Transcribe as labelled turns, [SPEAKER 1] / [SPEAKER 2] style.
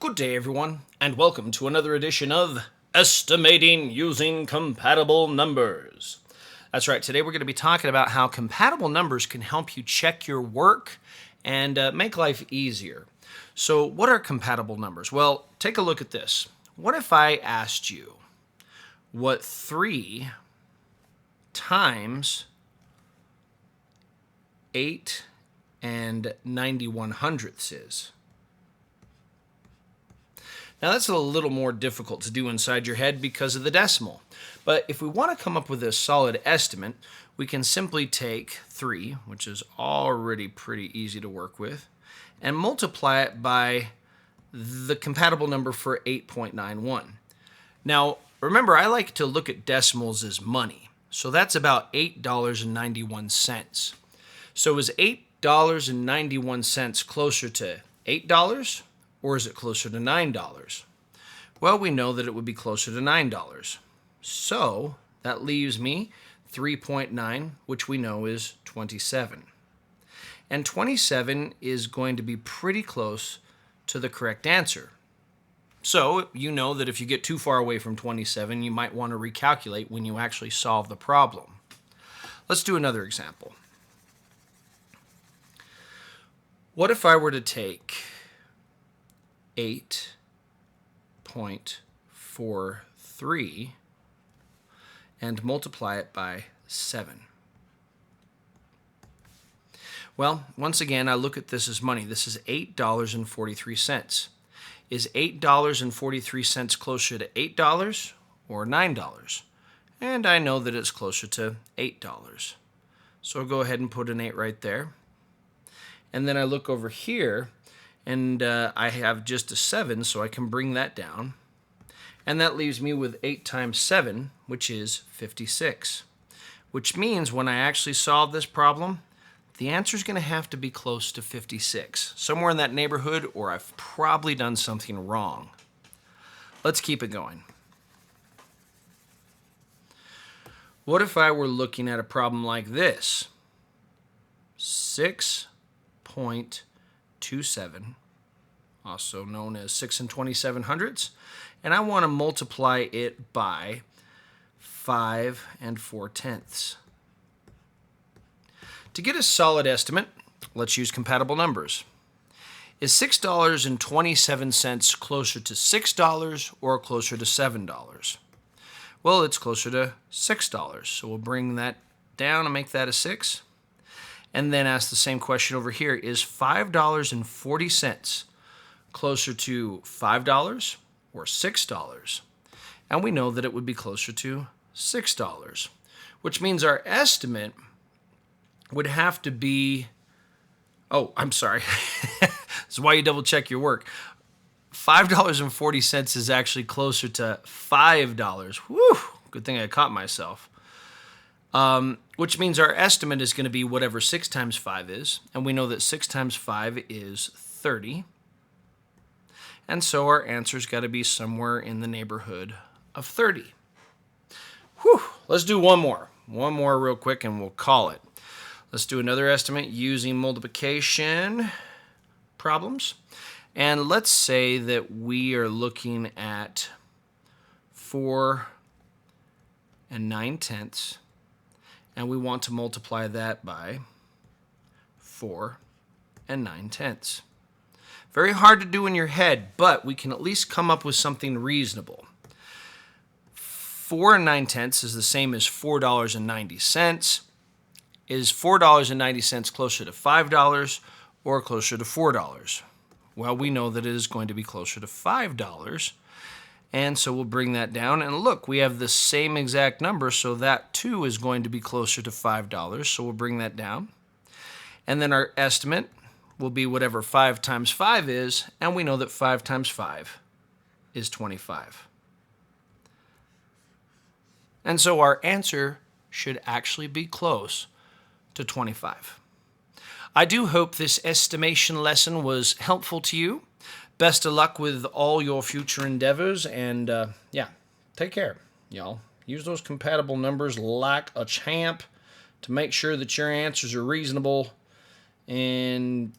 [SPEAKER 1] Good day, everyone, and welcome to another edition of Estimating Using Compatible Numbers. That's right, today we're going to be talking about how compatible numbers can help you check your work and make life easier. So, what are compatible numbers? Well, take a look at this. What if I asked you what 3 times 8 and 91/100ths is? Now that's a little more difficult to do inside your head because of the decimal. But if we want to come up with a solid estimate, we can simply take 3, which is already pretty easy to work with, and multiply it by the compatible number for 8.91. Now, remember, I like to look at decimals as money. So that's about $8.91. So is $8.91 closer to $8? Or is it closer to $9? Well, we know that it would be closer to $9. So that leaves me 3.9, which we know is 27. And 27 is going to be pretty close to the correct answer. So you know that if you get too far away from 27, you might want to recalculate when you actually solve the problem. Let's do another example. What if I were to take 8.43 and multiply it by 7? Well, once again, I look at this as money. This is $8.43. Is $8.43 closer to $8 or $9? And I know that it's closer to $8. So I'll go ahead and put an 8 right there. And then I look over here, and I have just a 7, so I can bring that down. And that leaves me with 8 times 7, which is 56. Which means when I actually solve this problem, the answer is going to have to be close to 56. Somewhere in that neighborhood, or I've probably done something wrong. Let's keep it going. What if I were looking at a problem like this? 6.27, also known as 6 and 27/100ths, and I want to multiply it by 5 and 4/10ths. To get a solid estimate, let's use compatible numbers. Is $6.27 closer to $6 or closer to $7? Well, it's closer to $6, so we'll bring that down and make that a 6. And then ask the same question over here. Is $5.40 closer to $5 or $6? And we know that it would be closer to $6, which means our estimate would have to be, I'm sorry. This is why you double check your work. $5.40 is actually closer to $5. Whew, good thing I caught myself. Which means our estimate is going to be whatever 6 times 5 is, and we know that 6 times 5 is 30. And so our answer's got to be somewhere in the neighborhood of 30. Whew, let's do one more real quick and we'll call it. Let's do another estimate using multiplication problems. And let's say that we are looking at 4 and 9/10ths. And we want to multiply that by 4 and 9/10ths. Very hard to do in your head, but we can at least come up with something reasonable. 4 and 9/10ths is the same as $4.90. Is $4.90 closer to $5 or closer to $4? Well, we know that it is going to be closer to $5. And so we'll bring that down. And look, we have the same exact number, so that too is going to be closer to $5. So we'll bring that down. And then our estimate will be whatever 5 times 5 is, and we know that 5 times 5 is 25. And so our answer should actually be close to 25. I do hope this estimation lesson was helpful to you. Best of luck with all your future endeavors, and take care, y'all. Use those compatible numbers like a champ to make sure that your answers are reasonable, and